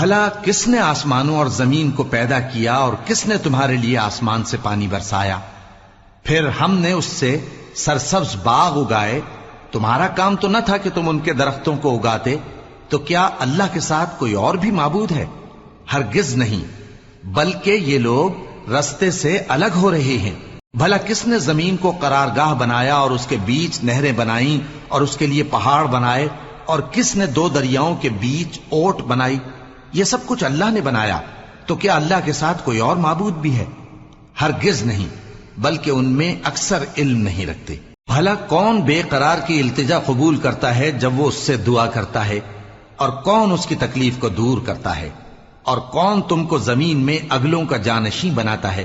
بھلا کس نے آسمانوں اور زمین کو پیدا کیا اور کس نے تمہارے لیے آسمان سے پانی برسایا؟ پھر ہم نے اس سے سرسبز باغ اگائے. تمہارا کام تو نہ تھا کہ تم ان کے درختوں کو اگاتے. تو کیا اللہ کے ساتھ کوئی اور بھی معبود ہے؟ ہرگز نہیں، بلکہ یہ لوگ رستے سے الگ ہو رہے ہیں. بھلا کس نے زمین کو قرارگاہ بنایا اور اس کے بیچ نہریں بنائیں اور اس کے لیے پہاڑ بنائے، اور کس نے دو دریاؤں کے بیچ اوٹ بنائی؟ یہ سب کچھ اللہ نے بنایا. تو کیا اللہ کے ساتھ کوئی اور معبود بھی ہے؟ ہرگز نہیں، بلکہ ان میں اکثر علم نہیں رکھتے. بھلا کون بے قرار کی التجا قبول کرتا ہے جب وہ اس سے دعا کرتا ہے، اور کون اس کی تکلیف کو دور کرتا ہے، اور کون تم کو زمین میں اگلوں کا جانشین بناتا ہے؟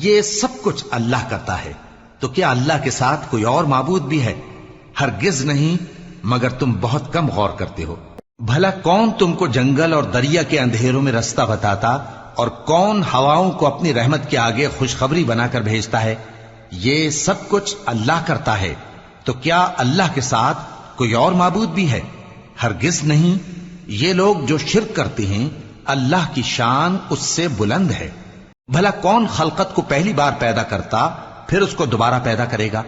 یہ سب کچھ اللہ کرتا ہے. تو کیا اللہ کے ساتھ کوئی اور معبود بھی ہے؟ ہرگز نہیں، مگر تم بہت کم غور کرتے ہو. بھلا کون تم کو جنگل اور دریا کے اندھیروں میں رستہ بتاتا، اور کون ہواؤں کو اپنی رحمت کے آگے خوشخبری بنا کر بھیجتا ہے؟ یہ سب کچھ اللہ کرتا ہے. تو کیا اللہ کے ساتھ کوئی اور معبود بھی ہے؟ ہرگز نہیں. یہ لوگ جو شرک کرتے ہیں اللہ کی شان اس سے بلند ہے. بھلا کون خلقت کو پہلی بار پیدا کرتا پھر اس کو دوبارہ پیدا کرے گا؟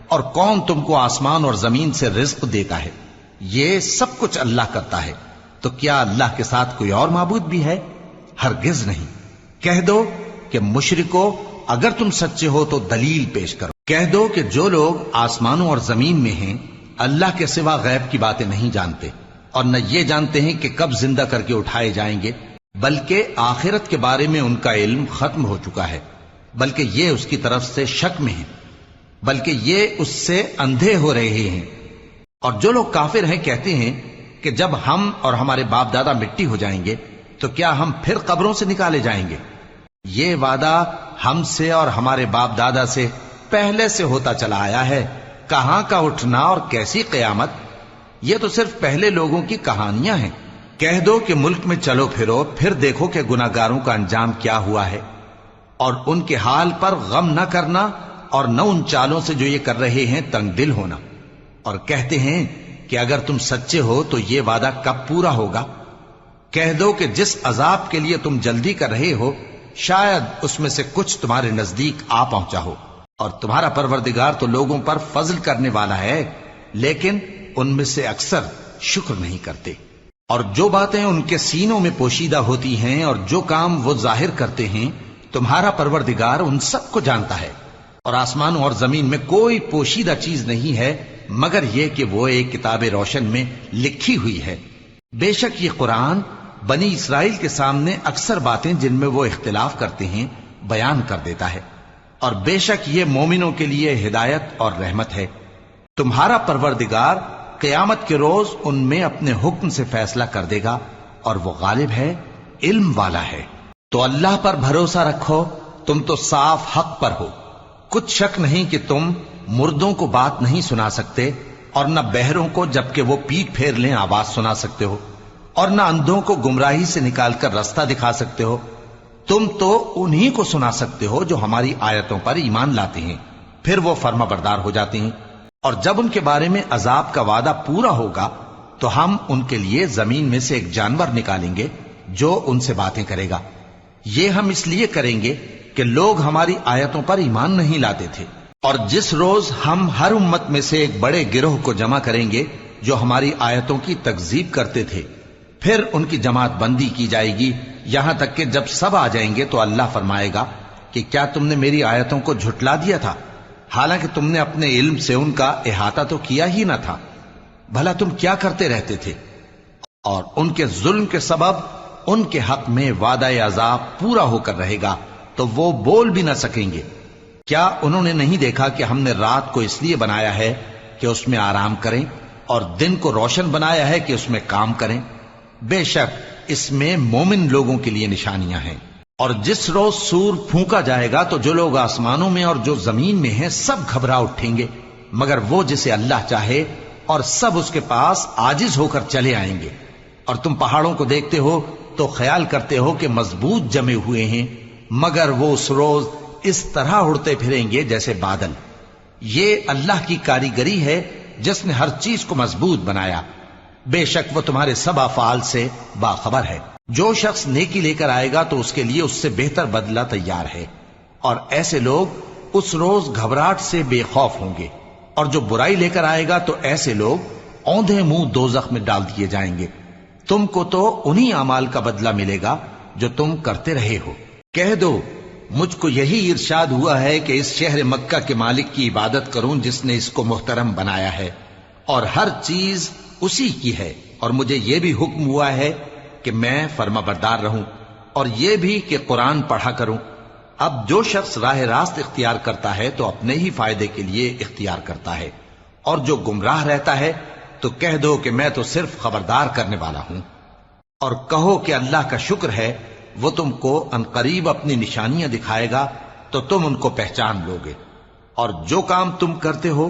اور کون تم کو آسمان اور زمین سے رزق دیتا ہے؟ یہ سب کچھ اللہ کرتا ہے. تو کیا اللہ کے ساتھ کوئی اور معبود بھی ہے؟ ہرگز نہیں. کہہ دو کہ مشرکو، اگر تم سچے ہو تو دلیل پیش کرو. کہہ دو کہ جو لوگ آسمانوں اور زمین میں ہیں اللہ کے سوا غیب کی باتیں نہیں جانتے، اور نہ یہ جانتے ہیں کہ کب زندہ کر کے اٹھائے جائیں گے، بلکہ آخرت کے بارے میں ان کا علم ختم ہو چکا ہے، بلکہ یہ اس کی طرف سے شک میں ہیں، بلکہ یہ اس سے اندھے ہو رہے ہیں. اور جو لوگ کافر ہیں کہتے ہیں کہ جب ہم اور ہمارے باپ دادا مٹی ہو جائیں گے تو کیا ہم پھر قبروں سے نکالے جائیں گے؟ یہ وعدہ ہم سے اور ہمارے باپ دادا سے پہلے سے ہوتا چلا آیا ہے. کہاں کا اٹھنا اور کیسی قیامت؟ یہ تو صرف پہلے لوگوں کی کہانیاں ہیں. کہہ دو کہ ملک میں چلو پھرو، پھر دیکھو کہ گناہگاروں کا انجام کیا ہوا ہے، اور ان کے حال پر غم نہ کرنا، اور نہ ان چالوں سے جو یہ کر رہے ہیں تنگ دل ہونا. اور کہتے ہیں کہ اگر تم سچے ہو تو یہ وعدہ کب پورا ہوگا؟ کہہ دو کہ جس عذاب کے لیے تم جلدی کر رہے ہو شاید اس میں سے کچھ تمہارے نزدیک آ پہنچا ہو، اور تمہارا پروردگار تو لوگوں پر فضل کرنے والا ہے، لیکن ان میں سے اکثر شکر نہیں کرتے. اور جو باتیں ان کے سینوں میں پوشیدہ ہوتی ہیں اور جو کام وہ ظاہر کرتے ہیں تمہارا پروردگار ان سب کو جانتا ہے. اور آسمانوں اور زمین میں کوئی پوشیدہ چیز نہیں ہے مگر یہ کہ وہ ایک کتاب روشن میں لکھی ہوئی ہے. بے شک یہ قرآن بنی اسرائیل کے سامنے اکثر باتیں جن میں وہ اختلاف کرتے ہیں بیان کر دیتا ہے، اور بے شک یہ مومنوں کے لیے ہدایت اور رحمت ہے. تمہارا پروردگار قیامت کے روز ان میں اپنے حکم سے فیصلہ کر دے گا، اور وہ غالب ہے، علم والا ہے. تو اللہ پر بھروسہ رکھو، تم تو صاف حق پر ہو. کچھ شک نہیں کہ تم مردوں کو بات نہیں سنا سکتے، اور نہ بہروں کو جبکہ وہ پیٹ پھیر لیں آواز سنا سکتے ہو، اور نہ اندھوں کو گمراہی سے نکال کر رستہ دکھا سکتے ہو. تم تو انہی کو سنا سکتے ہو جو ہماری آیتوں پر ایمان لاتے ہیں، پھر وہ فرما بردار ہو جاتے ہیں. اور جب ان کے بارے میں عذاب کا وعدہ پورا ہوگا تو ہم ان کے لیے زمین میں سے ایک جانور نکالیں گے جو ان سے باتیں کرے گا. یہ ہم اس لیے کریں گے کہ لوگ ہماری آیتوں پر ایمان نہیں لاتے تھے. اور جس روز ہم ہر امت میں سے ایک بڑے گروہ کو جمع کریں گے جو ہماری آیتوں کی تکذیب کرتے تھے، پھر ان کی جماعت بندی کی جائے گی یہاں تک کہ جب سب آ جائیں گے تو اللہ فرمائے گا کہ کیا تم نے میری آیتوں کو جھٹلا دیا تھا، حالانکہ تم نے اپنے علم سے ان کا احاطہ تو کیا ہی نہ تھا. بھلا تم کیا کرتے رہتے تھے؟ اور ان کے ظلم کے سبب ان کے حق میں وعدہ عذاب پورا ہو کر رہے گا تو وہ بول بھی نہ سکیں گے. کیا انہوں نے نہیں دیکھا کہ ہم نے رات کو اس لیے بنایا ہے کہ اس میں آرام کریں، اور دن کو روشن بنایا ہے کہ اس میں کام کریں؟ بے شک اس میں مومن لوگوں کے لیے نشانیاں ہیں. اور جس روز سور پھونکا جائے گا تو جو لوگ آسمانوں میں اور جو زمین میں ہیں سب گھبرا اٹھیں گے مگر وہ جسے اللہ چاہے، اور سب اس کے پاس عاجز ہو کر چلے آئیں گے. اور تم پہاڑوں کو دیکھتے ہو تو خیال کرتے ہو کہ مضبوط جمے ہوئے ہیں، مگر وہ اس روز اس طرح اڑتے پھریں گے جیسے بادل. یہ اللہ کی کاریگری ہے جس نے ہر چیز کو مضبوط بنایا. بے شک وہ تمہارے سب افعال سے باخبر ہے. جو شخص نیکی لے کر آئے گا تو اس کے لیے اس سے بہتر بدلہ تیار ہے، اور ایسے لوگ اس روز گھبراہٹ سے بے خوف ہوں گے، اور جو برائی لے کر آئے گا تو ایسے لوگ اوندھے منہ دوزخ میں ڈال دیے جائیں گے۔ تم کو تو انہی اعمال کا بدلہ ملے گا جو تم کرتے رہے ہو۔ کہہ دو مجھ کو یہی ارشاد ہوا ہے کہ اس شہر مکہ کے مالک کی عبادت کروں جس نے اس کو محترم بنایا ہے، اور ہر چیز اسی کی ہے، اور مجھے یہ بھی حکم ہوا ہے کہ میں فرما بردار رہوں، اور یہ بھی کہ قرآن پڑھا کروں۔ اب جو شخص راہ راست اختیار کرتا ہے تو اپنے ہی فائدے کے لیے اختیار کرتا ہے، اور جو گمراہ رہتا ہے تو کہہ دو کہ میں تو صرف خبردار کرنے والا ہوں۔ اور کہو کہ اللہ کا شکر ہے وہ تم کو عنقریب اپنی نشانیاں دکھائے گا تو تم ان کو پہچان لوگے، اور جو کام تم کرتے ہو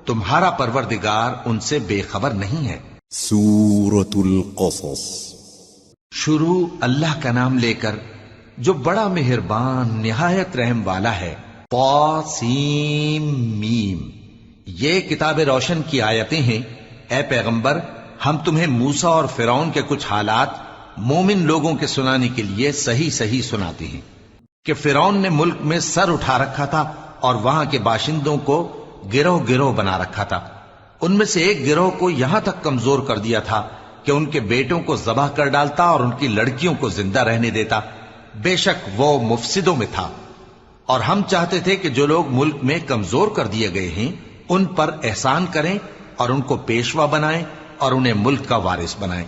تمہارا پروردگار ان سے بے خبر نہیں ہے۔ سورة القصص۔ شروع اللہ کا نام لے کر جو بڑا مہربان نہایت رحم والا ہے۔ طاسیم میم، یہ کتاب روشن کی آیتیں ہیں۔ اے پیغمبر، ہم تمہیں موسیٰ اور فرعون کے کچھ حالات مومن لوگوں کے سنانے کے لیے صحیح صحیح سناتے ہیں کہ فرعون نے ملک میں سر اٹھا رکھا تھا اور وہاں کے باشندوں کو گروہ گروہ بنا رکھا تھا۔ ان میں سے ایک گروہ کو یہاں تک کمزور کر دیا تھا کہ ان کے بیٹوں کو ذبح کر ڈالتا اور ان کی لڑکیوں کو زندہ رہنے دیتا۔ بے شک وہ مفسدوں میں تھا، اور ہم چاہتے تھے کہ جو لوگ ملک میں کمزور کر دیے گئے ہیں ان پر احسان کریں اور ان کو پیشوا بنائیں اور انہیں ملک کا وارث بنائیں،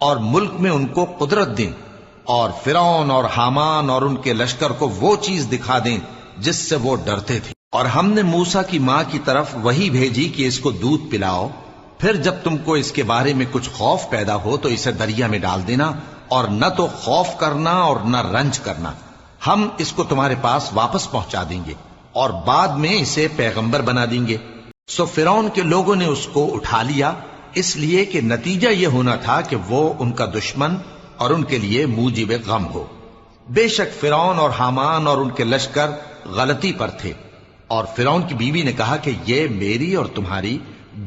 اور ملک میں ان کو قدرت دیں، اور فرعون اور حامان اور ان کے لشکر کو وہ چیز دکھا دیں جس سے وہ ڈرتے تھے۔ اور ہم نے موسیٰ کی ماں کی طرف وحی بھیجی کہ اس کو دودھ پلاؤ، پھر جب تم کو اس کے بارے میں کچھ خوف پیدا ہو تو اسے دریا میں ڈال دینا، اور نہ تو خوف کرنا اور نہ رنج کرنا، ہم اس کو تمہارے پاس واپس پہنچا دیں گے اور بعد میں اسے پیغمبر بنا دیں گے۔ سو فرعون کے لوگوں نے اس کو اٹھا لیا، اس لیے کہ نتیجہ یہ ہونا تھا کہ وہ ان کا دشمن اور ان کے لیے موجب غم ہو۔ بے شک فرعون اور حامان اور ان کے لشکر غلطی پر تھے، اور فرعون کی بیوی نے کہا کہ یہ میری اور تمہاری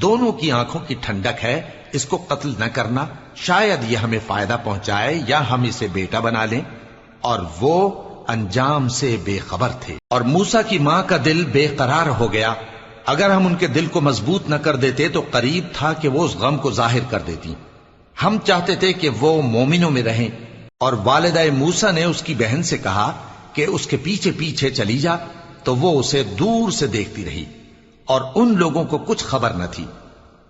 دونوں کی آنکھوں کی ٹھنڈک ہے، اس کو قتل نہ کرنا، شاید یہ ہمیں فائدہ پہنچائے یا ہم اسے بیٹا بنا لیں، اور وہ انجام سے بے خبر تھے۔ اور موسیٰ کی ماں کا دل بے قرار ہو گیا، اگر ہم ان کے دل کو مضبوط نہ کر دیتے تو قریب تھا کہ وہ اس غم کو ظاہر کر دیتی۔ ہم چاہتے تھے کہ وہ مومنوں میں رہیں، اور والدہ موسیٰ نے اس کی بہن سے کہا کہ اس کے پیچھے پیچھے چلی جا، تو وہ اسے دور سے دیکھتی رہی، اور ان لوگوں کو کچھ خبر نہ تھی،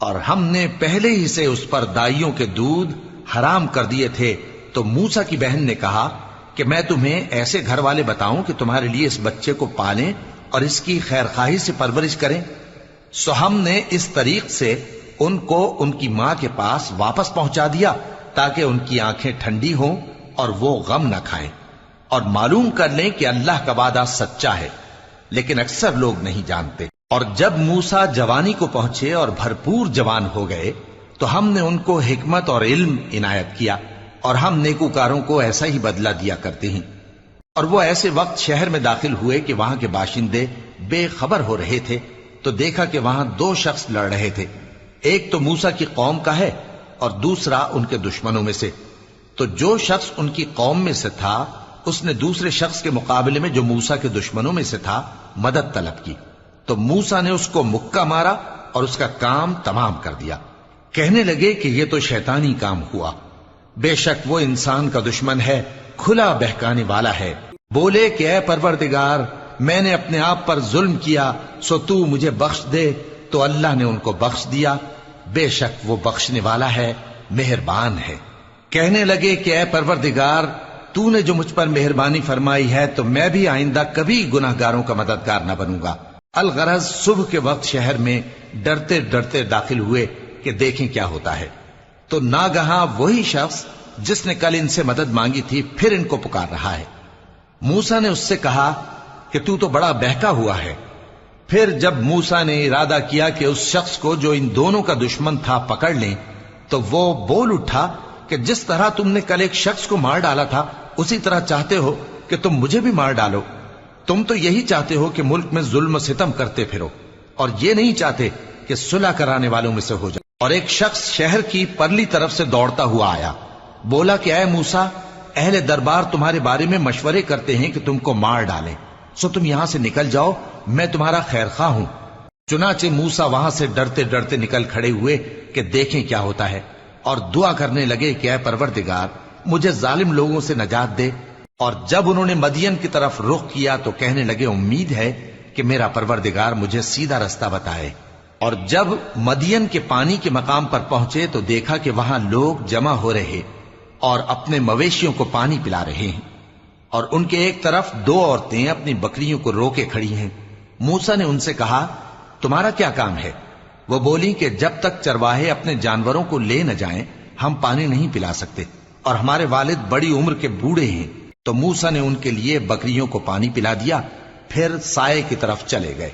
اور ہم نے پہلے ہی سے اس پر دائیوں کے دودھ حرام کر دیے تھے۔ تو موسیٰ کی بہن نے کہا کہ میں تمہیں ایسے گھر والے بتاؤں کہ تمہارے لیے اس بچے کو پالیں اور اس کی خیر خواہی سے پرورش کریں۔ سو ہم نے اس طریق سے ان کو ان کی ماں کے پاس واپس پہنچا دیا تاکہ ان کی آنکھیں ٹھنڈی ہوں اور وہ غم نہ کھائیں، اور معلوم کر لیں کہ اللہ کا وعدہ سچا ہے، لیکن اکثر لوگ نہیں جانتے۔ اور جب موسیٰ جوانی کو پہنچے اور بھرپور جوان ہو گئے تو ہم نے ان کو حکمت اور علم عنایت کیا، اور ہم نیکوکاروں کو ایسا ہی بدلہ دیا کرتے ہیں۔ اور وہ ایسے وقت شہر میں داخل ہوئے کہ وہاں کے باشندے بے خبر ہو رہے تھے، تو دیکھا کہ وہاں دو شخص لڑ رہے تھے، ایک تو موسیٰ کی قوم کا ہے اور دوسرا ان کے دشمنوں میں سے۔ تو جو شخص ان کی قوم میں سے تھا اس نے دوسرے شخص کے مقابلے میں جو موسیٰ کے دشمنوں میں سے تھا مدد طلب کی، تو موسیٰ نے اس کو مکہ مارا اور اس کا کام تمام کر دیا۔ کہنے لگے کہ یہ تو شیطانی کام ہوا، بے شک وہ انسان کا دشمن ہے، کھلا بہکانے والا ہے۔ بولے کہ اے پروردگار، میں نے اپنے آپ پر ظلم کیا، سو تو مجھے بخش دے، تو اللہ نے ان کو بخش دیا، بے شک وہ بخشنے والا ہے، مہربان ہے۔ کہنے لگے کہ اے پروردگار، تو نے جو مجھ پر مہربانی فرمائی ہے تو میں بھی آئندہ کبھی گناہ گاروں کا مددگار نہ بنوں گا۔ الغرض صبح کے وقت شہر میں ڈرتے ڈرتے داخل ہوئے کہ دیکھیں کیا ہوتا ہے، تو ناگہاں وہی شخص جس نے کل ان سے مدد مانگی تھی پھر ان کو پکار رہا ہے۔ موسیٰ نے اس سے کہا کہ تو بڑا بہکا ہوا ہے۔ پھر جب موسیٰ نے ارادہ کیا کہ اس شخص کو جو ان دونوں کا دشمن تھا پکڑ لیں، تو وہ بول اٹھا کہ جس طرح تم نے کل ایک شخص کو مار ڈالا تھا اسی طرح چاہتے ہو کہ تم مجھے بھی مار ڈالو۔ تم تو یہی چاہتے ہو کہ ملک میں ظلم و ستم کرتے پھرو، اور یہ نہیں چاہتے کہ صلح کرانے والوں میں سے ہو جائے۔ اور ایک شخص شہر کی پرلی طرف سے دوڑتا ہوا آیا، بولا کہ اے موسیٰ، اہل دربار تمہارے بارے میں مشورے کرتے ہیں کہ تم کو مار ڈالیں، سو تم یہاں سے نکل جاؤ، میں تمہارا خیر خواہ ہوں۔ چنانچہ موسیٰ وہاں سے ڈرتے ڈرتے نکل کھڑے ہوئے کہ دیکھیں کیا ہوتا ہے، اور دعا کرنے لگے کہ اے پروردگار مجھے ظالم لوگوں سے نجات دے۔ اور جب انہوں نے مدین کی طرف رخ کیا تو کہنے لگے امید ہے کہ میرا پروردگار مجھے سیدھا رستہ بتائے۔ اور جب مدین کے پانی کے مقام پر پہنچے تو دیکھا کہ وہاں لوگ جمع ہو رہے اور اپنے مویشیوں کو پانی پلا رہے ہیں، اور ان کے ایک طرف دو عورتیں اپنی بکریوں کو روکے کھڑی ہیں۔ موسیٰ نے ان سے کہا تمہارا کیا کام ہے؟ وہ بولی کہ جب تک چرواہے اپنے جانوروں کو لے نہ جائیں ہم پانی نہیں پلا سکتے، اور ہمارے والد بڑی عمر کے بوڑھے ہیں۔ تو موسیٰ نے ان کے لیے بکریوں کو پانی پلا دیا، پھر سائے کی طرف چلے گئے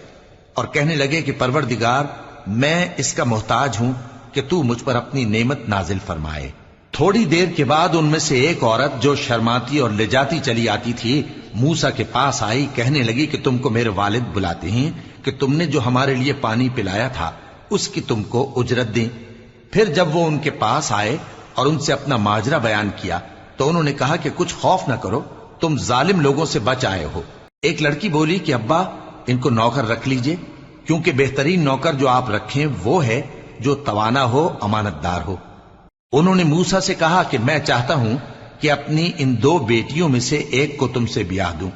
اور کہنے لگے کہ پروردگار میں اس کا محتاج ہوں کہ تو مجھ پر اپنی نعمت نازل فرمائے۔ تھوڑی دیر کے بعد ان میں سے ایک عورت جو شرماتی اور لجاتی چلی آتی تھی موسیٰ کے پاس آئی، کہنے لگی کہ تم کو میرے والد بلاتے ہیں کہ تم نے جو ہمارے لیے پانی پلایا تھا اس کی تم کو اجرت دیں۔ پھر جب وہ ان کے پاس آئے اور ان سے اپنا ماجرا بیان کیا تو انہوں نے کہا کہ کچھ خوف نہ کرو، تم ظالم لوگوں سے بچ آئے ہو۔ ایک لڑکی بولی کہ ابا ان کو نوکر رکھ لیجئے، کیونکہ بہترین نوکر جو آپ رکھیں وہ ہے جو توانا ہو، امانت دار ہو۔ انہوں نے موسیٰ سے کہا کہ میں چاہتا ہوں کہ اپنی ان دو بیٹیوں میں سے ایک کو تم سے بیاہ دوں،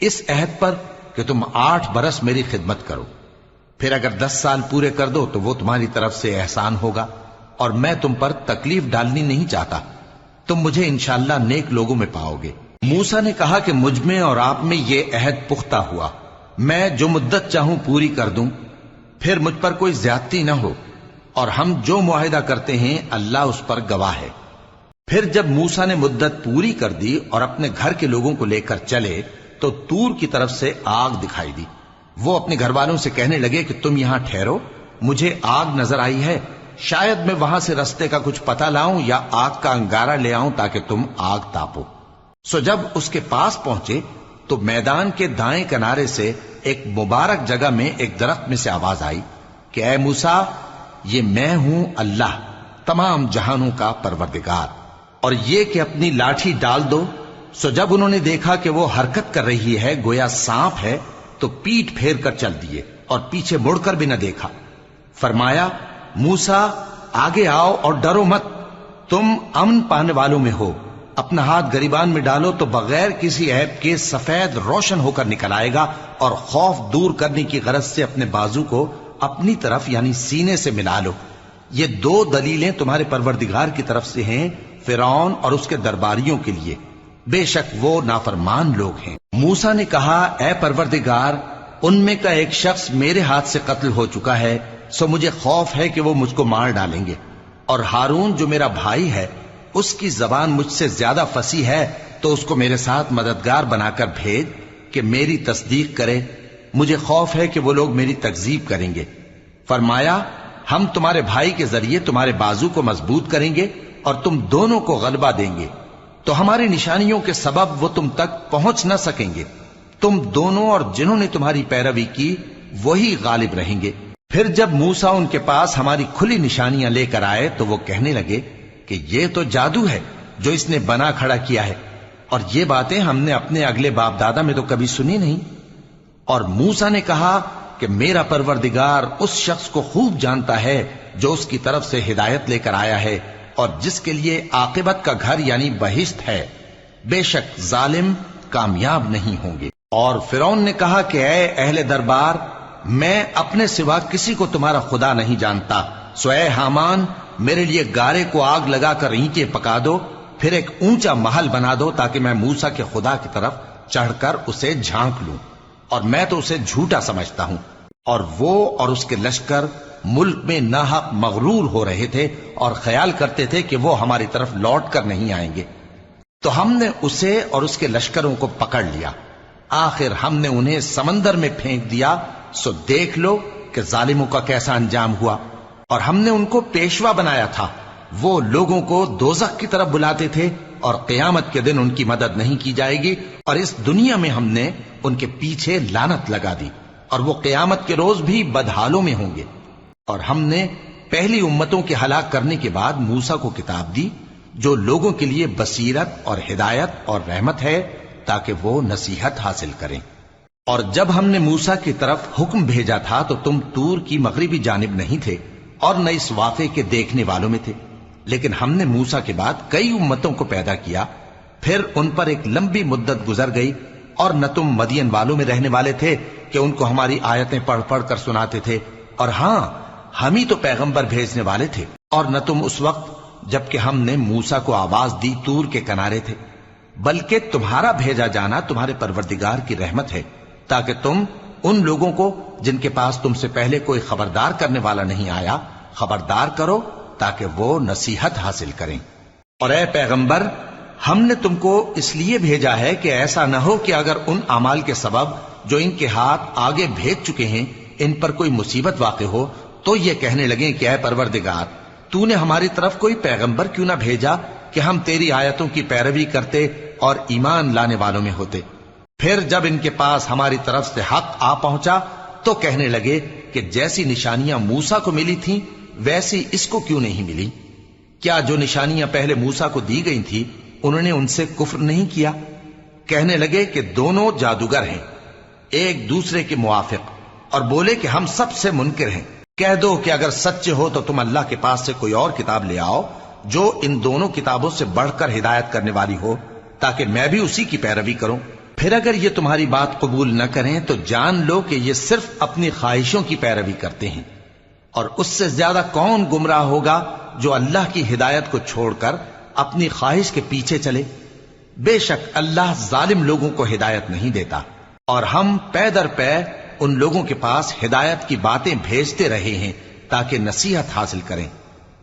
اس عہد پر کہ تم 8 برس میری خدمت کرو، پھر اگر 10 سال پورے کر دو تو وہ تمہاری طرف سے احسان ہوگا، اور میں تم پر تکلیف ڈالنی نہیں چاہتا، تم مجھے انشاءاللہ نیک لوگوں میں پاؤ گے۔ موسیٰ نے کہا کہ مجھ میں اور آپ میں یہ عہد پختہ ہوا، میں جو مدت چاہوں پوری کر دوں، پھر مجھ پر کوئی زیادتی نہ ہو، اور ہم جو معاہدہ کرتے ہیں اللہ اس پر گواہ ہے۔ پھر جب موسیٰ نے مدت پوری کر دی اور اپنے گھر کے لوگوں کو لے کر چلے تو طور کی طرف سے آگ دکھائی دی۔ وہ اپنے گھر والوں سے کہنے لگے کہ تم یہاں ٹھہرو، مجھے آگ نظر آئی ہے، شاید میں وہاں سے رستے کا کچھ پتہ لاؤں یا آگ کا انگارہ لے آؤں تاکہ تم آگ تاپو۔ سو جب اس کے پاس پہنچے تو میدان کے دائیں کنارے سے ایک مبارک جگہ میں ایک درخت میں سے آواز آئی کہ اے موسیٰ، یہ میں ہوں اللہ، تمام جہانوں کا پروردگار، اور یہ کہ اپنی لاٹھی ڈال دو۔ سو جب انہوں نے دیکھا کہ وہ حرکت کر رہی ہے گویا سانپ ہے تو پیٹ پھیر کر چل دیے اور پیچھے مڑ کر بھی نہ دیکھا۔ فرمایا موسیٰ آگے آؤ اور ڈرو مت، تم امن پانے والوں میں ہو، اپنا ہاتھ گریبان میں ڈالو تو بغیر کسی عیب کے سفید روشن ہو کر نکل آئے گا، اور خوف دور کرنے کی غرض سے اپنے بازو کو اپنی طرف یعنی سینے سے ملا لو۔ یہ 2 دلیلیں تمہارے پروردگار کی طرف سے ہیں فرعون اور اس کے درباریوں کے لیے، بے شک وہ نافرمان لوگ ہیں۔ موسیٰ نے کہا اے پروردگار، ان میں کا ایک شخص میرے ہاتھ سے قتل ہو چکا ہے، سو مجھے خوف ہے کہ وہ مجھ کو مار ڈالیں گے، اور ہارون جو میرا بھائی ہے اس کی زبان مجھ سے زیادہ فصیح ہے، تو اس کو میرے ساتھ مددگار بنا کر بھیج کہ میری تصدیق کرے، مجھے خوف ہے کہ وہ لوگ میری تکذیب کریں گے۔ فرمایا ہم تمہارے بھائی کے ذریعے تمہارے بازو کو مضبوط کریں گے اور تم دونوں کو غلبہ دیں گے، تو ہماری نشانیوں کے سبب وہ تم تک پہنچ نہ سکیں گے، تم دونوں اور جنہوں نے تمہاری پیروی کی وہی غالب رہیں گے۔ پھر جب موسیٰ ان کے پاس ہماری کھلی نشانیاں لے کر آئے تو وہ کہنے لگے کہ یہ تو جادو ہے جو اس نے بنا کھڑا کیا ہے، اور یہ باتیں ہم نے اپنے اگلے باپ دادا میں تو کبھی سنی نہیں۔ اور موسیٰ نے کہا کہ میرا پروردگار اس شخص کو خوب جانتا ہے جو اس کی طرف سے ہدایت لے کر آیا ہے اور جس کے لیے عاقبت کا گھر یعنی بہشت ہے، بے شک ظالم کامیاب نہیں ہوں گے۔ اور فرعون نے کہا کہ اے اہل دربار، میں اپنے سوا کسی کو تمہارا خدا نہیں جانتا، سو اے حامان میرے لیے گارے کو آگ لگا کر اینٹیں پکا دو، پھر ایک اونچا محل بنا دو تاکہ میں موسیٰ کے خدا کی طرف چڑھ کر اسے جھانک لوں، اور میں تو اسے جھوٹا سمجھتا ہوں۔ اور وہ اور اس کے لشکر ملک میں ناحق مغرور ہو رہے تھے اور خیال کرتے تھے کہ وہ ہماری طرف لوٹ کر نہیں آئیں گے، تو ہم نے اسے اور اس کے لشکروں کو پکڑ لیا، آخر ہم نے انہیں سمندر میں پھینک دیا، سو دیکھ لو کہ ظالموں کا کیسا انجام ہوا۔ اور ہم نے ان کو پیشوا بنایا تھا، وہ لوگوں کو دوزخ کی طرف بلاتے تھے، اور قیامت کے دن ان کی مدد نہیں کی جائے گی، اور اس دنیا میں ہم نے ان کے پیچھے لعنت لگا دی، اور وہ قیامت کے روز بھی بدحالوں میں ہوں گے۔ اور ہم نے پہلی امتوں کے ہلاک کرنے کے بعد موسیٰ کو کتاب دی جو لوگوں کے لیے بصیرت اور ہدایت اور رحمت ہے تاکہ وہ نصیحت حاصل کریں۔ اور جب ہم نے موسیٰ کی طرف حکم بھیجا تھا تو تم طور کی مغربی جانب نہیں تھے اور نہ اس واقعے کے دیکھنے والوں میں تھے، لیکن ہم نے موسیٰ کے بعد کئی امتوں کو پیدا کیا، پھر ان پر ایک لمبی مدت گزر گئی، اور نہ تم مدین والوں میں رہنے والے تھے کہ ان کو ہماری آیتیں پڑھ پڑھ کر سناتے تھے، اور ہاں ہم ہی تو پیغمبر بھیجنے والے تھے، اور نہ تم اس وقت جبکہ ہم نے موسیٰ کو آواز دی طور کے کنارے تھے، بلکہ تمہارا بھیجا جانا تمہارے پروردگار کی رحمت ہے تاکہ تم ان لوگوں کو جن کے پاس تم سے پہلے کوئی خبردار کرنے والا نہیں آیا خبردار کرو تاکہ وہ نصیحت حاصل کریں۔ اور اے پیغمبر، ہم نے تم کو اس لیے بھیجا ہے کہ ایسا نہ ہو کہ اگر ان اعمال کے سبب جو ان کے ہاتھ آگے بھیج چکے ہیں ان پر کوئی مصیبت واقع ہو تو یہ کہنے لگیں کہ اے پروردگار، تو نے ہماری طرف کوئی پیغمبر کیوں نہ بھیجا کہ ہم تیری آیتوں کی پیروی کرتے اور ایمان لانے والوں میں ہوتے۔ پھر جب ان کے پاس ہماری طرف سے حق آ پہنچا تو کہنے لگے کہ جیسی نشانیاں موسیٰ کو ملی تھیں ویسی اس کو کیوں نہیں ملی؟ کیا جو نشانیاں پہلے موسیٰ کو دی گئی تھی انہوں نے ان سے کفر نہیں کیا؟ کہنے لگے کہ دونوں جادوگر ہیں ایک دوسرے کے موافق، اور بولے کہ ہم سب سے منکر ہیں۔ کہہ دو کہ اگر سچے ہو تو تم اللہ کے پاس سے کوئی اور کتاب لے آؤ جو ان دونوں کتابوں سے بڑھ کر ہدایت کرنے والی ہو تاکہ میں بھی اسی کی پیروی کروں۔ پھر اگر یہ تمہاری بات قبول نہ کریں تو جان لو کہ یہ صرف اپنی خواہشوں کی پیروی کرتے ہیں، اور اس سے زیادہ کون گمراہ ہوگا جو اللہ کی ہدایت کو چھوڑ کر اپنی خواہش کے پیچھے چلے۔ بے شک اللہ ظالم لوگوں کو ہدایت نہیں دیتا، اور ہم پے در پے ان لوگوں کے پاس ہدایت کی باتیں بھیجتے رہے ہیں تاکہ نصیحت حاصل کریں۔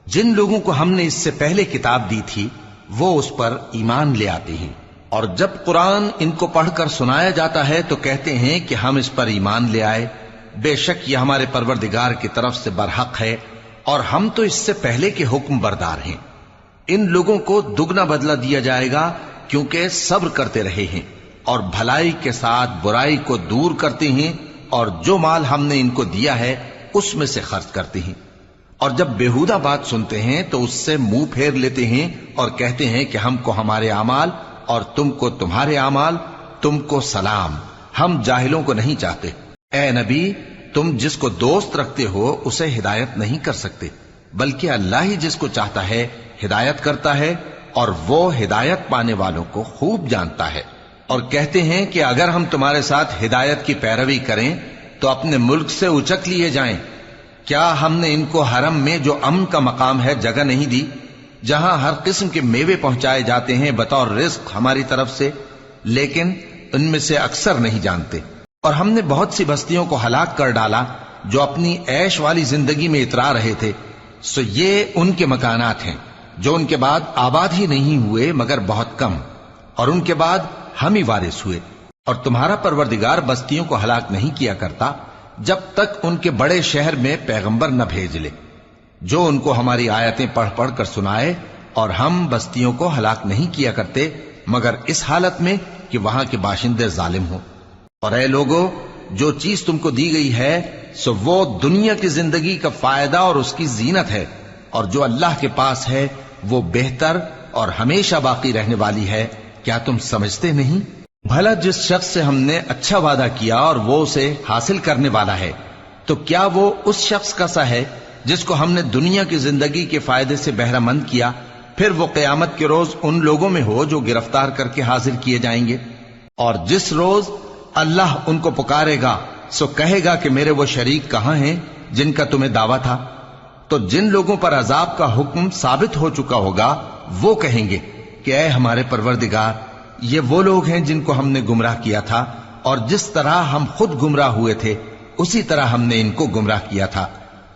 جن لوگوں کو ہم نے اس سے پہلے کتاب دی تھی وہ اس پر ایمان لے آتے ہیں، اور جب قرآن ان کو پڑھ کر سنایا جاتا ہے تو کہتے ہیں کہ ہم اس پر ایمان لے آئے، بے شک یہ ہمارے پروردگار کی طرف سے برحق ہے اور ہم تو اس سے پہلے کے حکم بردار ہیں۔ ان لوگوں کو دگنا بدلہ دیا جائے گا کیونکہ صبر کرتے رہے ہیں اور بھلائی کے ساتھ برائی کو دور کرتے ہیں، اور جو مال ہم نے ان کو دیا ہے اس میں سے خرچ کرتے ہیں، اور جب بےہودہ بات سنتے ہیں تو اس سے منہ پھیر لیتے ہیں اور کہتے ہیں کہ ہم کو ہمارے اعمال اور تم کو تمہارے اعمال، تم کو سلام، ہم جاہلوں کو نہیں چاہتے۔ اے نبی، تم جس کو دوست رکھتے ہو اسے ہدایت نہیں کر سکتے، بلکہ اللہ ہی جس کو چاہتا ہے ہدایت کرتا ہے، اور وہ ہدایت پانے والوں کو خوب جانتا ہے۔ اور کہتے ہیں کہ اگر ہم تمہارے ساتھ ہدایت کی پیروی کریں تو اپنے ملک سے اچک لیے جائیں۔ کیا ہم نے ان کو حرم میں جو امن کا مقام ہے جگہ نہیں دی، جہاں ہر قسم کے میوے پہنچائے جاتے ہیں بطور رزق ہماری طرف سے؟ لیکن ان میں سے اکثر نہیں جانتے۔ اور ہم نے بہت سی بستیوں کو ہلاک کر ڈالا جو اپنی عیش والی زندگی میں اترا رہے تھے، سو یہ ان کے مکانات ہیں جو ان کے بعد آباد ہی نہیں ہوئے مگر بہت کم، اور ان کے بعد ہم ہی وارث ہوئے۔ اور تمہارا پروردگار بستیوں کو ہلاک نہیں کیا کرتا جب تک ان کے بڑے شہر میں پیغمبر نہ بھیج لے جو ان کو ہماری آیتیں پڑھ پڑھ کر سنائے، اور ہم بستیوں کو ہلاک نہیں کیا کرتے مگر اس حالت میں کہ وہاں کے باشندے ظالم ہوں۔ اور اے لوگو، جو چیز تم کو دی گئی ہے سو وہ دنیا کی زندگی کا فائدہ اور اس کی زینت ہے، اور جو اللہ کے پاس ہے وہ بہتر اور ہمیشہ باقی رہنے والی ہے۔ کیا تم سمجھتے نہیں؟ بھلا جس شخص سے ہم نے اچھا وعدہ کیا اور وہ اسے حاصل کرنے والا ہے تو کیا وہ اس شخص کا سا ہے جس کو ہم نے دنیا کی زندگی کے فائدے سے بہرہ مند کیا، پھر وہ قیامت کے روز ان لوگوں میں ہو جو گرفتار کر کے حاضر کیے جائیں گے؟ اور جس روز اللہ ان کو پکارے گا سو کہے گا کہ میرے وہ شریک کہاں ہیں جن کا تمہیں دعویٰ تھا؟ تو جن لوگوں پر عذاب کا حکم ثابت ہو چکا ہوگا وہ کہیں گے کہ اے ہمارے پروردگار، یہ وہ لوگ ہیں جن کو ہم نے گمراہ کیا تھا، اور جس طرح ہم خود گمراہ ہوئے تھے اسی طرح ہم نے ان کو گمراہ کیا تھا۔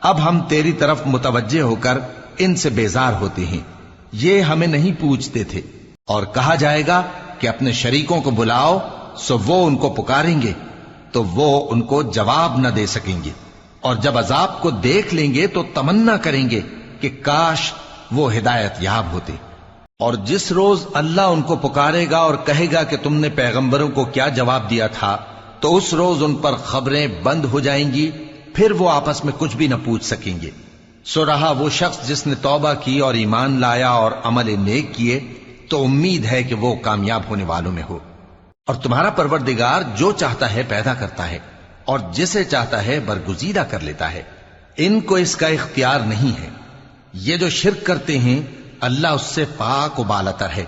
اب ہم تیری طرف متوجہ ہو کر ان سے بیزار ہوتے ہیں، یہ ہمیں نہیں پوچھتے تھے۔ اور کہا جائے گا کہ اپنے شریکوں کو بلاؤ، سو وہ ان کو پکاریں گے تو وہ ان کو جواب نہ دے سکیں گے، اور جب عذاب کو دیکھ لیں گے تو تمنا کریں گے کہ کاش وہ ہدایت یاب ہوتے۔ اور جس روز اللہ ان کو پکارے گا اور کہے گا کہ تم نے پیغمبروں کو کیا جواب دیا تھا، تو اس روز ان پر خبریں بند ہو جائیں گی، پھر وہ آپس میں کچھ بھی نہ پوچھ سکیں گے۔ سو رہا وہ شخص جس نے توبہ کی اور ایمان لایا اور عمل نیک کیے تو امید ہے کہ وہ کامیاب ہونے والوں میں ہو۔ اور تمہارا پروردگار جو چاہتا ہے پیدا کرتا ہے اور جسے چاہتا ہے برگزیدہ کر لیتا ہے، ان کو اس کا اختیار نہیں ہے۔ یہ جو شرک کرتے ہیں اللہ اس سے پاک و بالاتر ہے،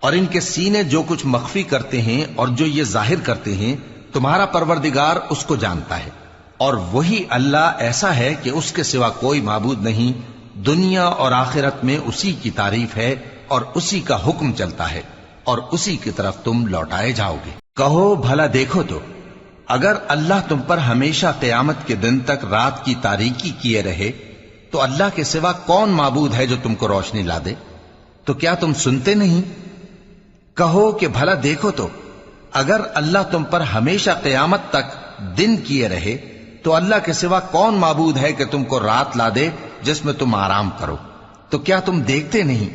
اور ان کے سینے جو کچھ مخفی کرتے ہیں اور جو یہ ظاہر کرتے ہیں تمہارا پروردگار اس کو جانتا ہے۔ اور وہی اللہ ایسا ہے کہ اس کے سوا کوئی معبود نہیں، دنیا اور آخرت میں اسی کی تعریف ہے اور اسی کا حکم چلتا ہے اور اسی کی طرف تم لوٹائے جاؤ گے۔ کہو بھلا دیکھو تو اگر اللہ تم پر ہمیشہ قیامت کے دن تک رات کی تاریکی کیے رہے تو اللہ کے سوا کون معبود ہے جو تم کو روشنی لا دے؟ تو کیا تم سنتے نہیں؟ کہو کہ بھلا دیکھو تو اگر اللہ تم پر ہمیشہ قیامت تک دن کیے رہے تو اللہ کے سوا کون معبود ہے کہ تم کو رات لا دے جس میں تم آرام کرو؟ تو کیا تم دیکھتے نہیں؟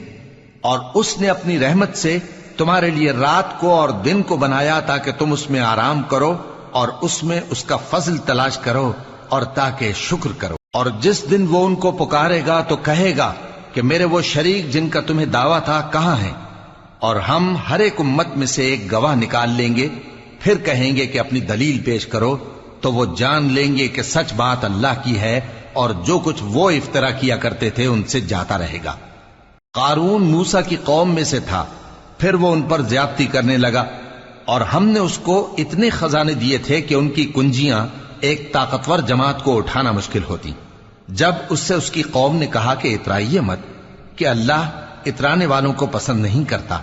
اور اس نے اپنی رحمت سے تمہارے لیے رات کو اور دن کو بنایا تاکہ تم اس میں آرام کرو اور اس میں اس کا فضل تلاش کرو اور تاکہ شکر کرو۔ اور جس دن وہ ان کو پکارے گا تو کہے گا کہ میرے وہ شریک جن کا تمہیں دعویٰ تھا کہاں ہیں؟ اور ہم ہر ایک امت میں سے ایک گواہ نکال لیں گے، پھر کہیں گے کہ اپنی دلیل پیش کرو، تو وہ جان لیں گے کہ سچ بات اللہ کی ہے اور جو کچھ وہ افترا کیا کرتے تھے ان سے جاتا رہے گا۔ قارون موسیٰ کی قوم میں سے تھا، پھر وہ ان پر زیادتی کرنے لگا، اور ہم نے اس کو اتنے خزانے دیے تھے کہ ان کی کنجیاں ایک طاقتور جماعت کو اٹھانا مشکل ہوتی۔ جب اس سے اس کی قوم نے کہا کہ اترائیے مت، کہ اللہ اترانے والوں کو پسند نہیں کرتا،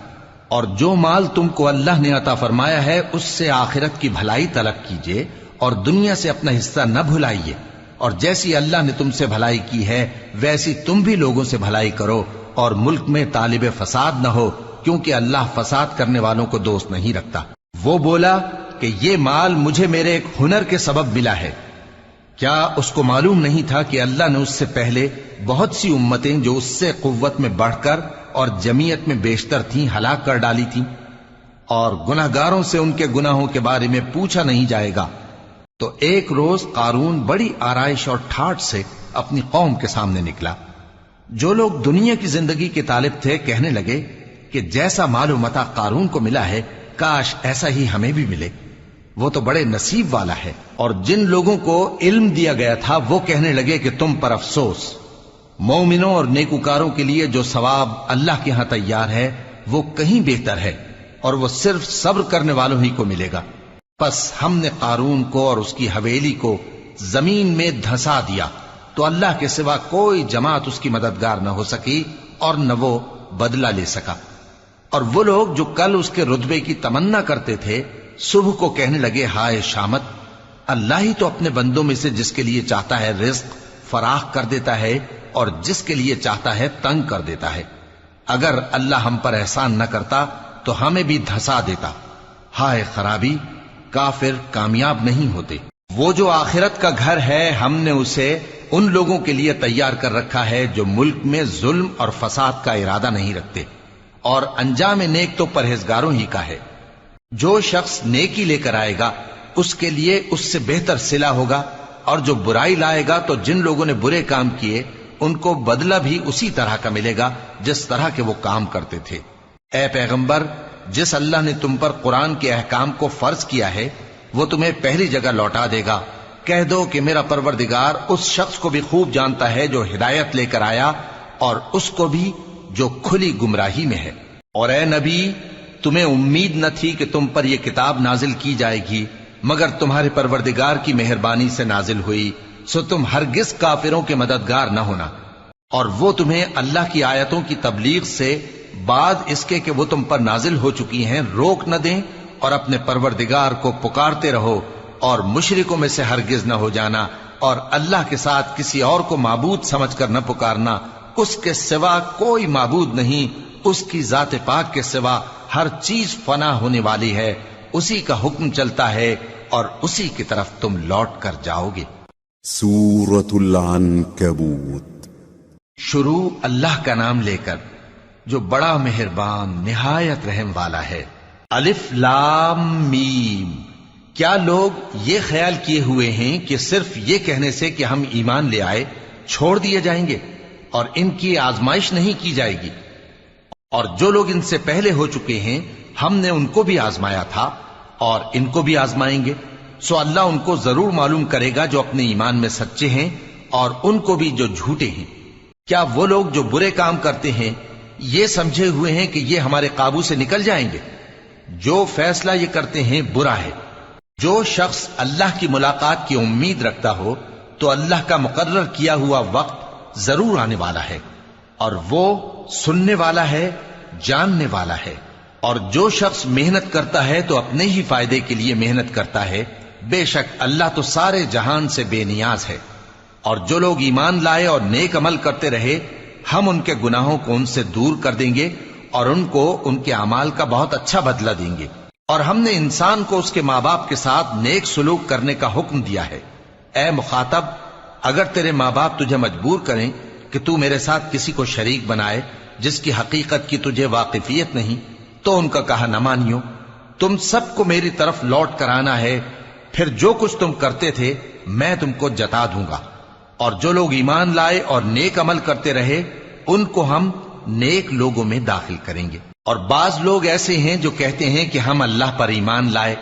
اور جو مال تم کو اللہ نے عطا فرمایا ہے اس سے آخرت کی بھلائی طلب کیجیے اور دنیا سے اپنا حصہ نہ بھلائیے، اور جیسی اللہ نے تم سے بھلائی کی ہے ویسی تم بھی لوگوں سے بھلائی کرو، اور ملک میں طالب فساد نہ ہو، کیونکہ اللہ فساد کرنے والوں کو دوست نہیں رکھتا۔ وہ بولا کہ یہ مال مجھے میرے ایک ہنر کے سبب ملا ہے۔ کیا اس کو معلوم نہیں تھا کہ اللہ نے اس سے پہلے بہت سی امتیں جو اس سے قوت میں بڑھ کر اور جمعیت میں بیشتر تھیں ہلاک کر ڈالی تھیں، اور گناہگاروں سے ان کے گناہوں کے بارے میں پوچھا نہیں جائے گا؟ تو ایک روز قارون بڑی آرائش اور ٹھاٹ سے اپنی قوم کے سامنے نکلا۔ جو لوگ دنیا کی زندگی کے طالب تھے کہنے لگے کہ جیسا مال و متاع قارون کو ملا ہے کاش ایسا ہی ہمیں بھی ملے، وہ تو بڑے نصیب والا ہے۔ اور جن لوگوں کو علم دیا گیا تھا وہ کہنے لگے کہ تم پر افسوس، مومنوں اور نیکوکاروں کے لیے جو ثواب اللہ کے ہاں تیار ہے وہ کہیں بہتر ہے، اور وہ صرف صبر کرنے والوں ہی کو ملے گا۔ پس ہم نے قارون کو اور اس کی حویلی کو زمین میں دھسا دیا تو اللہ کے سوا کوئی جماعت اس کی مددگار نہ ہو سکی اور نہ وہ بدلہ لے سکا۔ اور وہ لوگ جو کل اس کے رتبے کی تمنا کرتے تھے صبح کو کہنے لگے ہائے شامت، اللہ ہی تو اپنے بندوں میں سے جس کے لیے چاہتا ہے رزق فراخ کر دیتا ہے اور جس کے لیے چاہتا ہے تنگ کر دیتا ہے۔ اگر اللہ ہم پر احسان نہ کرتا تو ہمیں بھی دھسا دیتا۔ ہائے خرابی، کافر کامیاب نہیں ہوتے۔ وہ جو آخرت کا گھر ہے ہم نے اسے ان لوگوں کے لیے تیار کر رکھا ہے جو ملک میں ظلم اور فساد کا ارادہ نہیں رکھتے، اور انجام نیک تو پرہیزگاروں ہی کا ہے۔ جو شخص نیکی لے کر آئے گا اس کے لیے اس سے بہتر صلہ ہوگا، اور جو برائی لائے گا تو جن لوگوں نے برے کام کیے ان کو بدلہ بھی اسی طرح کا ملے گا جس طرح کے وہ کام کرتے تھے۔ اے پیغمبر، جس اللہ نے تم پر قرآن کے احکام کو فرض کیا ہے وہ تمہیں پہلی جگہ لوٹا دے گا۔ کہہ دو کہ میرا پروردگار اس شخص کو بھی خوب جانتا ہے جو ہدایت لے کر آیا اور اس کو بھی جو کھلی گمراہی میں ہے۔ اور اے نبی، تمہیں امید نہ تھی کہ تم پر یہ کتاب نازل کی جائے گی مگر تمہارے پروردگار کی مہربانی سے نازل ہوئی، سو تم ہرگز کافروں کے مددگار نہ ہونا، اور وہ تمہیں اللہ کی آیتوں کی تبلیغ سے بعد اس کے کہ وہ تم پر نازل ہو چکی ہیں روک نہ دیں، اور اپنے پروردگار کو پکارتے رہو اور مشرکوں میں سے ہرگز نہ ہو جانا، اور اللہ کے ساتھ کسی اور کو معبود سمجھ کر نہ پکارنا۔ اس کے سوا کوئی معبود نہیں، اس کی ذات پاک کے سوا ہر چیز فنا ہونے والی ہے، اسی کا حکم چلتا ہے اور اسی کی طرف تم لوٹ کر جاؤ گے۔ سورة العنکبوت۔ شروع اللہ کا نام لے کر جو بڑا مہربان نہایت رحم والا ہے۔ الف لام میم۔ کیا لوگ یہ خیال کیے ہوئے ہیں کہ صرف یہ کہنے سے کہ ہم ایمان لے آئے چھوڑ دیے جائیں گے اور ان کی آزمائش نہیں کی جائے گی۔ اور جو لوگ ان سے پہلے ہو چکے ہیں ہم نے ان کو بھی آزمایا تھا اور ان کو بھی آزمائیں گے، سو اللہ ان کو ضرور معلوم کرے گا جو اپنے ایمان میں سچے ہیں اور ان کو بھی جو جھوٹے ہیں۔ کیا وہ لوگ جو برے کام کرتے ہیں یہ سمجھے ہوئے ہیں کہ یہ ہمارے قابو سے نکل جائیں گے؟ جو فیصلہ یہ کرتے ہیں برا ہے۔ جو شخص اللہ کی ملاقات کی امید رکھتا ہو تو اللہ کا مقرر کیا ہوا وقت ضرور آنے والا ہے، اور وہ سننے والا ہے، جاننے والا ہے۔ اور جو شخص محنت کرتا ہے تو اپنے ہی فائدے کے لیے محنت کرتا ہے، بے شک اللہ تو سارے جہان سے بے نیاز ہے۔ اور جو لوگ ایمان لائے اور نیک عمل کرتے رہے ہم ان کے گناہوں کو ان سے دور کر دیں گے اور ان کو ان کے اعمال کا بہت اچھا بدلہ دیں گے۔ اور ہم نے انسان کو اس کے ماں باپ کے ساتھ نیک سلوک کرنے کا حکم دیا ہے۔ اے مخاطب، اگر تیرے ماں باپ تجھے مجبور کریں کہ تو میرے ساتھ کسی کو شریک بنائے جس کی حقیقت کی تجھے واقفیت نہیں تو ان کا کہا نہ مانیو۔ تم سب کو میری طرف لوٹ کر آنا ہے، پھر جو کچھ تم کرتے تھے میں تم کو جتا دوں گا۔ اور جو لوگ ایمان لائے اور نیک عمل کرتے رہے ان کو ہم نیک لوگوں میں داخل کریں گے۔ اور بعض لوگ ایسے ہیں جو کہتے ہیں کہ ہم اللہ پر ایمان لائے،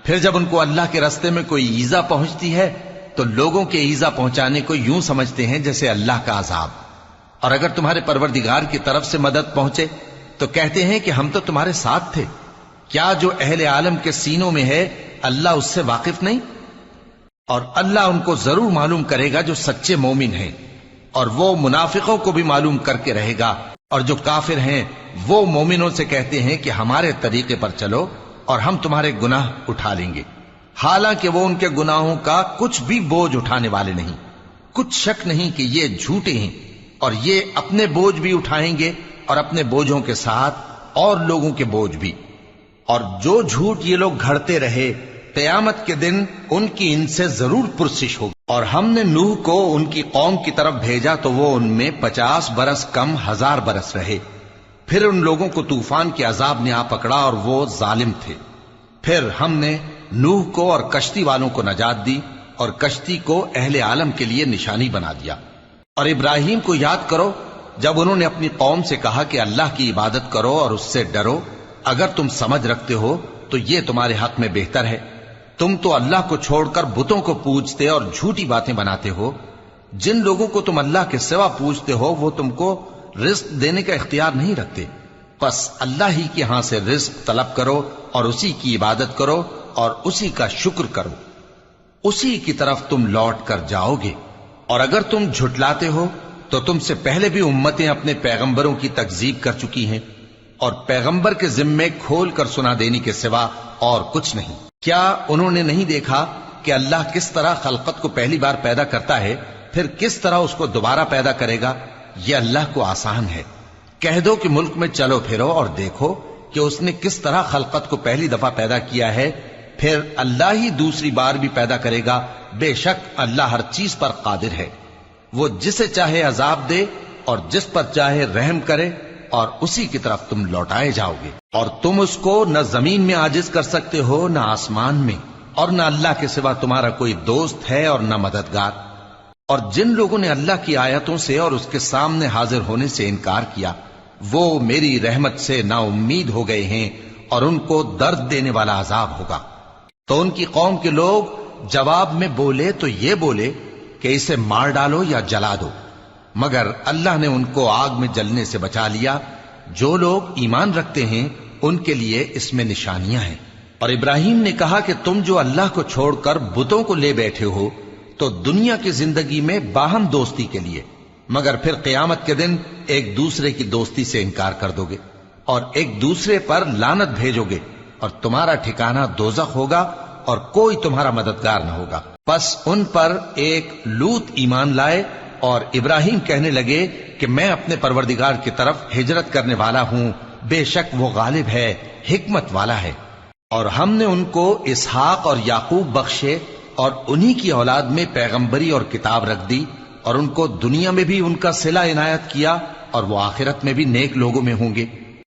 پھر جب ان کو اللہ کے راستے میں کوئی ایذا پہنچتی ہے تو لوگوں کے ایذا پہنچانے کو یوں سمجھتے ہیں جیسے اللہ کا عذاب۔ اور اگر تمہارے پروردگار کی طرف سے مدد پہنچے تو کہتے ہیں کہ ہم تو تمہارے ساتھ تھے۔ کیا جو اہل عالم کے سینوں میں ہے اللہ اس سے واقف نہیں؟ اور اللہ ان کو ضرور معلوم کرے گا جو سچے مومن ہیں، اور وہ منافقوں کو بھی معلوم کر کے رہے گا۔ اور جو کافر ہیں وہ مومنوں سے کہتے ہیں کہ ہمارے طریقے پر چلو اور ہم تمہارے گناہ اٹھا لیں گے، حالانکہ وہ ان کے گناہوں کا کچھ بھی بوجھ اٹھانے والے نہیں۔ کچھ شک نہیں کہ یہ جھوٹے ہیں، اور یہ اپنے بوجھ بھی اٹھائیں گے اور اپنے بوجھوں کے ساتھ اور لوگوں کے بوجھ بھی۔ اور جو جھوٹ یہ لوگ گھڑتے رہے قیامت کے دن ان کی ان سے ضرور پرسش ہوگی۔ اور ہم نے نوح کو ان کی قوم کی طرف بھیجا تو وہ ان میں 50 برس کم 1000 برس رہے، پھر ان لوگوں کو طوفان کے عذاب نے آ پکڑا اور وہ ظالم تھے۔ پھر ہم نے نوح کو اور کشتی والوں کو نجات دی اور کشتی کو اہل عالم کے لیے نشانی بنا دیا۔ اور ابراہیم کو یاد کرو جب انہوں نے اپنی قوم سے کہا کہ اللہ کی عبادت کرو اور اس سے ڈرو، اگر تم سمجھ رکھتے ہو تو یہ تمہارے حق میں بہتر ہے۔ تم تو اللہ کو چھوڑ کر بتوں کو پوجتے اور جھوٹی باتیں بناتے ہو۔ جن لوگوں کو تم اللہ کے سوا پوجتے ہو وہ تم کو رزق دینے کا اختیار نہیں رکھتے، پس اللہ ہی کے ہاں سے رزق طلب کرو اور اسی کی عبادت کرو اور اسی کا شکر کرو، اسی کی طرف تم لوٹ کر جاؤ گے۔ اور اگر تم جھٹلاتے ہو تو تم سے پہلے بھی امتیں اپنے پیغمبروں کی تکذیب کر چکی ہیں، اور پیغمبر کے ذمے کھول کر سنا دینے کے سوا اور کچھ نہیں۔ کیا انہوں نے نہیں دیکھا کہ اللہ کس طرح خلقت کو پہلی بار پیدا کرتا ہے پھر کس طرح اس کو دوبارہ پیدا کرے گا؟ یہ اللہ کو آسان ہے۔ کہہ دو کہ ملک میں چلو پھرو اور دیکھو کہ اس نے کس طرح خلقت کو پہلی دفعہ پیدا کیا ہے، پھر اللہ ہی دوسری بار بھی پیدا کرے گا۔ بے شک اللہ ہر چیز پر قادر ہے۔ وہ جسے چاہے عذاب دے اور جس پر چاہے رحم کرے، اور اسی کی طرف تم لوٹائے جاؤ گے۔ اور تم اس کو نہ زمین میں عاجز کر سکتے ہو نہ آسمان میں، اور نہ اللہ کے سوا تمہارا کوئی دوست ہے اور نہ مددگار۔ اور جن لوگوں نے اللہ کی آیتوں سے اور اس کے سامنے حاضر ہونے سے انکار کیا وہ میری رحمت سے نا امید ہو گئے ہیں اور ان کو درد دینے والا عذاب ہوگا۔ تو ان کی قوم کے لوگ جواب میں بولے تو یہ بولے کہ اسے مار ڈالو یا جلا دو، مگر اللہ نے ان کو آگ میں جلنے سے بچا لیا۔ جو لوگ ایمان رکھتے ہیں ان کے لیے اس میں نشانیاں ہیں۔ اور ابراہیم نے کہا کہ تم جو اللہ کو چھوڑ کر بتوں کو لے بیٹھے ہو تو دنیا کی زندگی میں باہم دوستی کے لیے، مگر پھر قیامت کے دن ایک دوسرے کی دوستی سے انکار کر دو گے اور ایک دوسرے پر لعنت بھیجو گے، اور تمہارا ٹھکانہ دوزخ ہوگا اور کوئی تمہارا مددگار نہ ہوگا۔ پس ان پر ایک لوط ایمان لائے اور ابراہیم کہنے لگے کہ میں اپنے پروردگار کی طرف ہجرت کرنے والا ہوں، بے شک وہ غالب ہے، حکمت والا ہے۔ اور ہم نے ان کو اسحاق اور یعقوب بخشے اور انہی کی اولاد میں پیغمبری اور کتاب رکھ دی، اور ان کو دنیا میں بھی ان کا صلہ عنایت کیا اور وہ آخرت میں بھی نیک لوگوں میں ہوں گے۔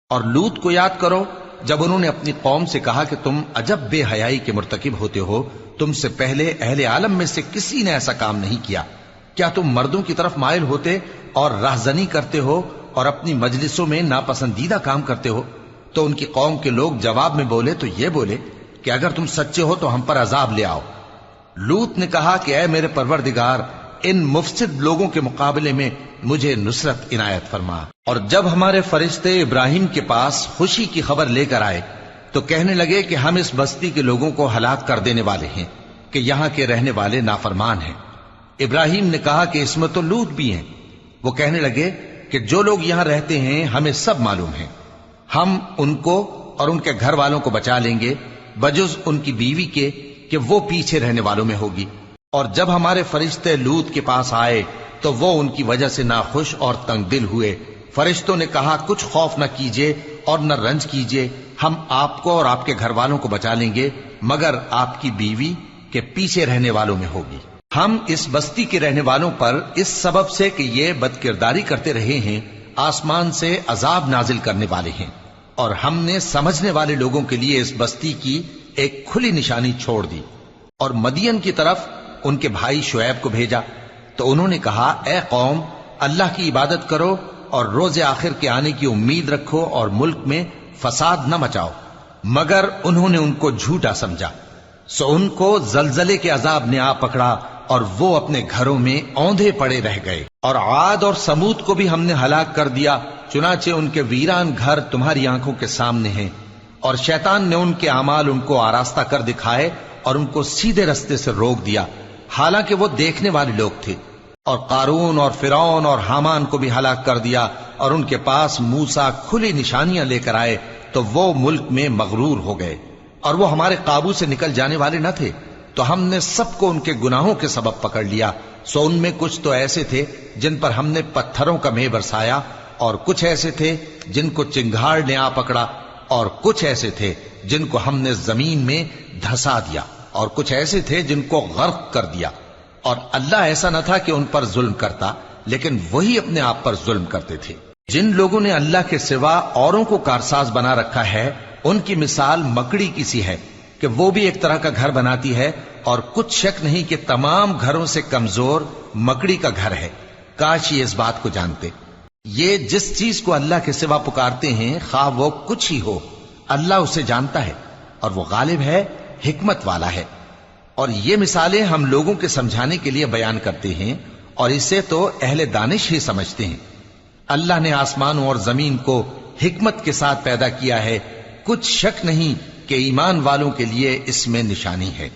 اور لوط کو یاد کرو جب انہوں نے اپنی قوم سے کہا کہ تم عجب بے حیائی کے مرتکب ہوتے ہو، تم سے پہلے اہل عالم میں سے کسی نے ایسا کام نہیں کیا۔ کیا تم مردوں کی طرف مائل ہوتے اور رہزنی کرتے ہو اور اپنی مجلسوں میں ناپسندیدہ کام کرتے ہو؟ تو ان کی قوم کے لوگ جواب میں بولے تو یہ بولے کہ اگر تم سچے ہو تو ہم پر عذاب لے آؤ۔ لوط نے کہا کہ اے میرے پروردگار، ان مفسد لوگوں کے مقابلے میں مجھے نصرت عنایت فرما۔ اور جب ہمارے فرشتے ابراہیم کے پاس خوشی کی خبر لے کر آئے تو کہنے لگے کہ ہم اس بستی کے لوگوں کو ہلاک کر دینے والے ہیں کہ یہاں کے رہنے والے نافرمان ہیں۔ ابراہیم نے کہا کہ اس میں تو لوط بھی ہیں۔ وہ کہنے لگے کہ جو لوگ یہاں رہتے ہیں ہمیں سب معلوم ہیں، ہم ان کو اور ان کے گھر والوں کو بچا لیں گے بجز ان کی بیوی کے کہ وہ پیچھے رہنے والوں میں ہوگی۔ اور جب ہمارے فرشتے لوط کے پاس آئے تو وہ ان کی وجہ سے ناخوش اور تنگ دل ہوئے۔ فرشتوں نے کہا کچھ خوف نہ کیجیے اور نہ رنج کیجیے، ہم آپ کو اور آپ کے گھر والوں کو بچا لیں گے مگر آپ کی بیوی کے پیچھے رہنے والوں میں ہوگی۔ ہم اس بستی کے رہنے والوں پر اس سبب سے کہ یہ بدکرداری کرتے رہے ہیں آسمان سے عذاب نازل کرنے والے ہیں، اور ہم نے سمجھنے والے لوگوں کے لیے اس بستی کی ایک کھلی نشانی چھوڑ دی۔ اور مدین کی طرف ان کے بھائی شعیب کو بھیجا تو انہوں نے کہا اے قوم، اللہ کی عبادت کرو اور روز آخر کے آنے کی امید رکھو اور ملک میں فساد نہ مچاؤ، مگر انہوں نے ان کو جھوٹا سمجھا، سو ان کو زلزلے کے عذاب نے آ پکڑا اور وہ اپنے گھروں میں اوندھے پڑے رہ گئے۔ اور عاد اور سمود کو بھی ہم نے ہلاک کر دیا، چنانچہ ان کے ویران گھر تمہاری آنکھوں کے سامنے ہیں، اور شیطان نے ان کے اعمال ان کو آراستہ کر دکھائے اور ان کو سیدھے رستے سے روک دیا، حالانکہ وہ دیکھنے والے لوگ تھے۔ اور قارون اور فرعون اور حامان کو بھی ہلاک کر دیا، اور ان کے پاس موسیٰ کھلی نشانیاں لے کر آئے تو وہ ملک میں مغرور ہو گئے، اور وہ ہمارے قابو سے نکل جانے والے نہ تھے، تو ہم نے سب کو ان کے گناہوں کے سبب پکڑ لیا۔ سو ان میں کچھ تو ایسے تھے جن پر ہم نے پتھروں کا مے برسایا، اور کچھ ایسے تھے جن کو چنگھاڑ نے آ پکڑا، اور کچھ ایسے تھے جن کو ہم نے زمین میں دھسا دیا، اور کچھ ایسے تھے جن کو غرق کر دیا۔ اور اللہ ایسا نہ تھا کہ ان پر ظلم کرتا، لیکن وہی اپنے آپ پر ظلم کرتے تھے۔ جن لوگوں نے اللہ کے سوا اوروں کو کارساز بنا رکھا ہے، ان کی مثال مکڑی کی سی ہے کہ وہ بھی ایک طرح کا گھر بناتی ہے، اور کچھ شک نہیں کہ تمام گھروں سے کمزور مکڑی کا گھر ہے۔ کاش یہ اس بات کو جانتے۔ یہ جس چیز کو اللہ کے سوا پکارتے ہیں خواہ وہ کچھ ہی ہو، اللہ اسے جانتا ہے اور وہ غالب ہے، حکمت والا ہے۔ اور یہ مثالیں ہم لوگوں کے سمجھانے کے لیے بیان کرتے ہیں، اور اسے تو اہل دانش ہی سمجھتے ہیں۔ اللہ نے آسمانوں اور زمین کو حکمت کے ساتھ پیدا کیا ہے، کچھ شک نہیں کہ ایمان والوں کے لیے اس میں نشانی ہے۔